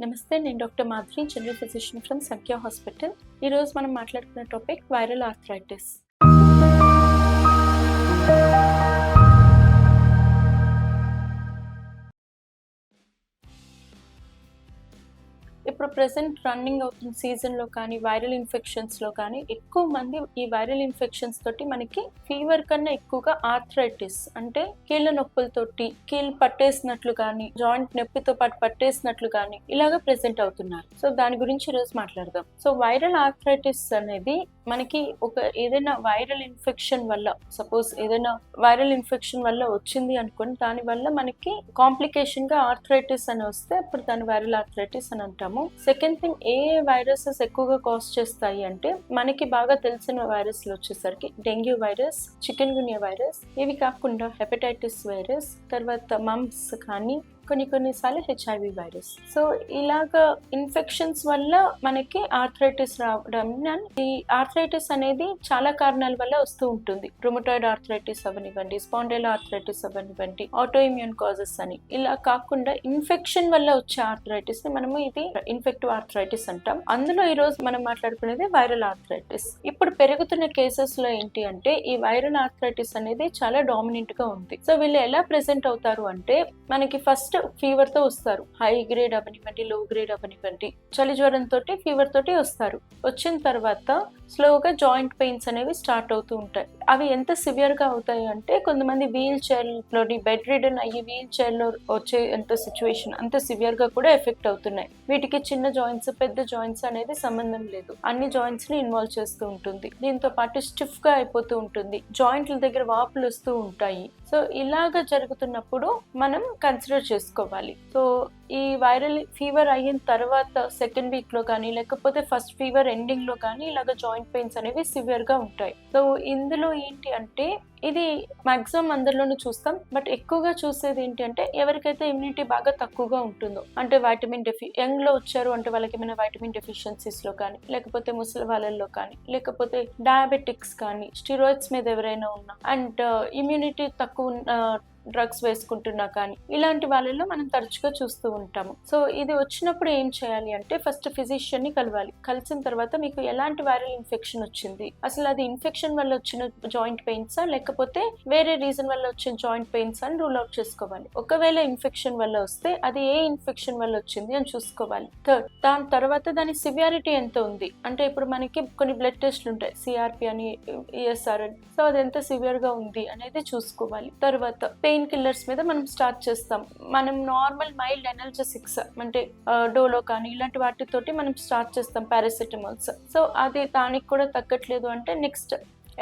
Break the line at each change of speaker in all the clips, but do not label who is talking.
నమస్తే, నేను doctor Madhuri, general physician from సంఖ్య హాస్పిటల్. ఈరోజు మనం మాట్లాడుకున్న టాపిక్ వైరల్ ఆర్థరైటిస్. ఇప్పుడు ప్రెసెంట్ రన్నింగ్ అవుతున్న సీజన్లో కానీ వైరల్ ఇన్ఫెక్షన్స్లో కానీ ఎక్కువ మంది ఈ వైరల్ ఇన్ఫెక్షన్స్ తోటి మనకి ఫీవర్ కన్నా ఎక్కువగా ఆర్థరైటిస్ అంటే కీళ్ళ నొప్పులతోటి కీళ్ళు పట్టేసినట్లు కానీ జాయింట్ నొప్పితో పాటు పట్టేసినట్లు కానీ ఇలాగా ప్రెసెంట్ అవుతున్నారు. సో దాని గురించి ఈరోజు మాట్లాడదాం. సో వైరల్ ఆర్థరైటిస్ అనేది మనకి ఏదైనా వైరల్ ఇన్ఫెక్షన్ వల్ల, సపోజ్ ఏదైనా వైరల్ ఇన్ఫెక్షన్ వల్ల వచ్చింది అనుకోండి, దాని వల్ల మనకి కాంప్లికేషన్ గా ఆర్థరైటిస్ అని వస్తే అప్పుడు దాని వైరల్ ఆర్థరైటిస్ అని అంటాము. సెకండ్ థింగ్, ఏ వైరసెస్ ఎక్కువగా కాజ్ చేస్తాయి అంటే మనకి బాగా తెలిసిన వైరస్లు వచ్చేసరికి డెంగ్యూ వైరస్, చికెన్ గున్యా వైరస్, ఇవి కాకుండా హెపటైటిస్ వైరస్, తర్వాత మమ్స్ కానీ కొన్నిసార్లు హెచ్ఐవి వైరస్. సో ఇలాగ ఇన్ఫెక్షన్స్ వల్ల మనకి ఆర్థరైటిస్ రావడం. ఈ ఆర్థరైటిస్ అనేది చాలా కారణాల వల్ల వస్తూ ఉంటుంది. రుమటాయిడ్ ఆర్థరైటిస్ అవనివ్వండి, స్పాండైల్ ఆర్థరైటిస్ అవనివ్వండి, ఆటో ఇమ్యూన్ కాజెస్ అని. ఇలా కాకుండా ఇన్ఫెక్షన్ వల్ల వచ్చే ఆర్థరైటిస్ ని మనము ఇది ఇన్ఫెక్టివ్ ఆర్థరైటిస్ అంటాం. అందులో ఈ రోజు మనం మాట్లాడుకునేది వైరల్ ఆర్థరైటిస్. ఇప్పుడు పెరుగుతున్న కేసెస్ లో ఏంటి అంటే ఈ వైరల్ ఆర్థరైటిస్ అనేది చాలా డామినెంట్ గా ఉంది. సో వీళ్ళు ఎలా ప్రెసెంట్ అవుతారు అంటే మనకి ఫస్ట్ ఫీవర్ తో వస్తారు. హై గ్రేడ్ అవనివ్వండి, లో గ్రేడ్ అవనివ్వండి, చలి జ్వరం తోటి ఫీవర్ తోటి వస్తారు. వచ్చిన తర్వాత స్లోగా జాయింట్ పెయిన్స్ అనేవి స్టార్ట్ అవుతూ ఉంటాయి. అవి ఎంత సివియర్ గా అవుతాయి అంటే కొంతమంది వీల్ చైర్ లోని బెడ్ రిడన్ అయ్యి వీల్ చైర్ లో వచ్చే ఎంత సిచ్యువేషన్ అంత సివియర్ గా కూడా ఎఫెక్ట్ అవుతున్నాయి. వీటికి చిన్న జాయింట్స్ పెద్ద జాయింట్స్ అనేది సంబంధం లేదు, అన్ని జాయింట్స్ ని ఇన్వాల్వ్ చేస్తూ ఉంటుంది. దీంతో పాటు స్టిఫ్ గా అయిపోతూ ఉంటుంది, జాయింట్ల దగ్గర వాపులు వస్తూ ఉంటాయి. సో ఇలాగ జరుగుతున్నప్పుడు మనం కన్సిడర్ చేసుకోవాలి. సో ఈ వైరల్ ఫీవర్ అయిన తర్వాత సెకండ్ వీక్ లో కానీ లేకపోతే ఫస్ట్ ఫీవర్ ఎండింగ్ లో కానీ ఇలాగ జాయింట్ పెయిన్స్ అనేవి సివియర్ గా ఉంటాయి. సో ఇందులో ఏంటి అంటే ఇది మాక్సిమం అందరిలోనూ చూస్తాం, బట్ ఎక్కువగా చూసేది ఏంటి అంటే ఎవరికైతే ఇమ్యూనిటీ బాగా తక్కువగా ఉంటుందో, అంటే వైటమిన్ యంగ్ లో వచ్చారు అంటే వాళ్ళకి ఏమైనా వైటమిన్ డెఫిషియన్సీస్ లో కానీ, లేకపోతే ముసలి వాళ్ళల్లో కానీ, లేకపోతే డయాబెటిక్స్ కానీ, స్టిరాయిడ్స్ మీద ఎవరైనా ఉన్నా, అండ్ ఇమ్యూనిటీ తక్కువ డ్రగ్స్ వేసుకుంటున్నా కానీ ఇలాంటి వాళ్ళలో మనం తరచుగా చూస్తూ ఉంటాము. సో ఇది వచ్చినప్పుడు ఏం చేయాలి అంటే ఫస్ట్ ఫిజిషియన్ ని కలవాలి. కలిసిన తర్వాత మీకు ఎలాంటి వైరల్ ఇన్ఫెక్షన్ వచ్చింది, అసలు అది ఇన్ఫెక్షన్ వల్ల వచ్చిన జాయింట్ పెయిన్సా లేకపోతే వేరే రీజన్ వల్ల వచ్చిన జాయింట్ పెయిన్స్ అని రూల్ అవుట్ చేసుకోవాలి. ఒకవేళ ఇన్ఫెక్షన్ వల్ల వస్తే అది ఏ ఇన్ఫెక్షన్ వల్ల వచ్చింది అని చూసుకోవాలి. థర్డ్, దాని తర్వాత దాని సివియారిటీ ఎంత ఉంది అంటే ఇప్పుడు మనకి కొన్ని బ్లడ్ టెస్ట్లు ఉంటాయి, సిఆర్పి అని, ఈఎస్ఆర్ అని. సో అది ఎంత సివియర్ గా ఉంది అనేది చూసుకోవాలి. తర్వాత పెయిన్ కిల్లర్స్ మీద మనం స్టార్ట్ చేస్తాం. మనం నార్మల్ మైల్డ్ ఎనర్జెసిక్స్ అంటే డోలో కానీ ఇలాంటి వాటితోటి మనం స్టార్ట్ చేస్తాం, పారాసిటమాల్స్. సో అది దానికి కూడా తగ్గట్లేదు అంటే నెక్స్ట్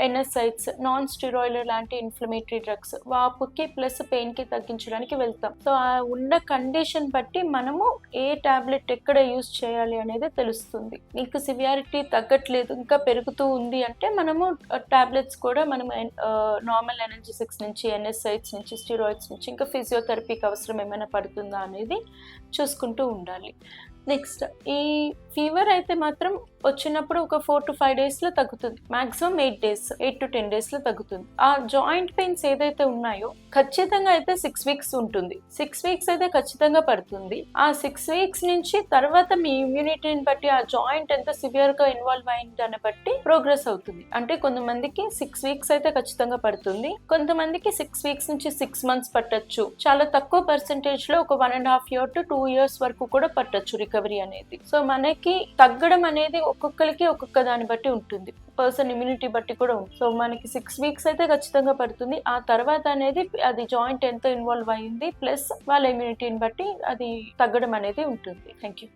ఎన్ఎస్ఐడ్స్, నాన్ స్టిరాయిడ్ లాంటి ఇన్ఫ్లమేటరీ డ్రగ్స్ వాపుకి ప్లస్ పెయిన్ కి తగ్గించడానికి వెళ్తాం. సో ఆ ఉన్న కండిషన్ బట్టి మనము ఏ టాబ్లెట్ ఎక్కడ యూజ్ చేయాలి అనేది తెలుస్తుంది. మీకు సివియారిటీ తగ్గట్లేదు ఇంకా పెరుగుతూ ఉంది అంటే మనము టాబ్లెట్స్ కూడా మనం నార్మల్ ఎనర్జెసిక్స్ నుంచి, ఎన్ఎస్ఐడ్స్ నుంచి, స్టిరాయిడ్స్ నుంచి ఇంకా ఫిజియోథెరపీకి అవసరం ఏమైనా పడుతుందా అనేది చూసుకుంటూ ఉండాలి. నెక్స్ట్, ఈ ఫీవర్ అయితే మాత్రం వచ్చినప్పుడు ఒక 4 to 5 days లో తగ్గుతుంది, మాక్సిమం 8 to 10 days లో తగ్గుతుంది. ఆ జాయింట్ పెయిన్స్ ఏదైతే ఉన్నాయో ఖచ్చితంగా అయితే 6 weeks ఉంటుంది. 6 weeks అయితే ఖచ్చితంగా పడుతుంది. ఆ 6 weeks నుంచి తర్వాత మీ ఇమ్యూనిటీని బట్టి ఆ జాయింట్ ఎంత సివియర్ గా ఇన్వాల్వ్ అయింది అని బట్టి ప్రోగ్రెస్ అవుతుంది. అంటే కొంతమందికి 6 weeks అయితే ఖచ్చితంగా పడుతుంది, కొంతమందికి 6 weeks నుంచి 6 months పట్టొచ్చు, చాలా తక్కువ పర్సెంటేజ్ లో ఒక 1.5 year to 2 years వరకు కూడా పట్టొచ్చు రికవరీ అనేది. సో మనకి తగ్గడం అనేది ఒక్కొక్కరికి ఒక్కొక్క దాన్ని బట్టి ఉంటుంది, పర్సన్ ఇమ్యూనిటీ బట్టి కూడా ఉంటుంది. సో మనకి 6 weeks అయితే ఖచ్చితంగా పడుతుంది. ఆ తర్వాత అనేది అది జాయింట్ ఎంత ఇన్వాల్వ్ అయింది ప్లస్ వాళ్ళ ఇమ్యూనిటీని బట్టి అది తగ్గడం అనేది ఉంటుంది. Thank you.